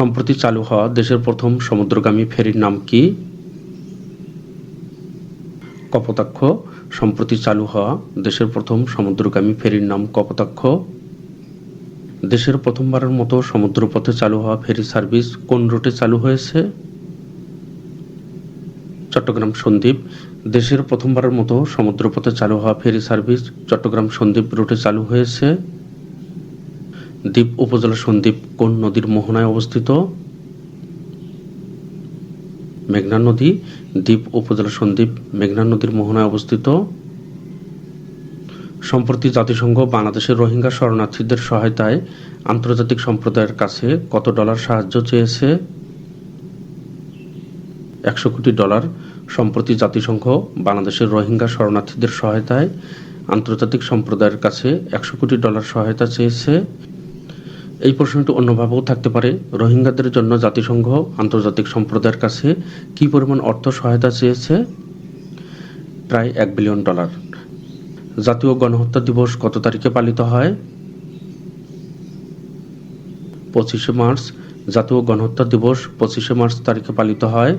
সম্প্রতি চালু হওয়া দেশের প্রথম সমুদ্রগামী ফেরির নাম কি? কপোতাক্ষ। সম্প্রতি চালু হওয়া দেশের প্রথম সমুদ্রগামী ফেরির নাম কপোতাক্ষ। দেশের প্রথমবারের মতো সমুদ্রপথে চালু হওয়া ফেরি সার্ভিস কোন রুটে চালু হয়েছে? চট্টগ্রাম সন্দ্বীপ। দেশের প্রথমবারের মতো সমুদ্রপথে চালু হওয়া ফেরি সার্ভিস চট্টগ্রাম সন্দ্বীপ রুটে চালু হয়েছে। দ্বীপ উপজেলা সন্দ্বীপ কোন নদীর মোহনায় অবস্থিত? মেঘনা নদী। দ্বীপ উপজেলা সন্দ্বীপ মেঘনা নদীর মোহনায় অবস্থিত। সম্প্রতি জাতিসংঘ বাংলাদেশের রোহিঙ্গা শরণার্থীদের সহায়তায় আন্তর্জাতিক সম্প্রদায়ের কাছে কত ডলার সাহায্য চেয়েছে? 100 কোটি ডলার। সম্প্রতি জাতিসংঘ বাংলাদেশের রোহিঙ্গা শরণার্থীদের সহায়তায় আন্তর্জাতিক সম্প্রদায়ের কাছে 100 কোটি ডলার সহায়তা চেয়েছে। এই প্রশ্নটি অন্যভাবেও থাকতে পারে, রোহিঙ্গাদের জন্য জাতিসংঘ আন্তর্জাতিক সম্প্রদায়ের কাছে কী পরিমাণ অর্থ সহায়তা চেয়েছে? প্রায় $1 বিলিয়ন। জাতীয় গণহত্যা দিবস কত তারিখে পালিত হয়? 25শে মার্চ। জাতীয় গণহত্যা দিবস 25শে মার্চ তারিখে পালিত হয়।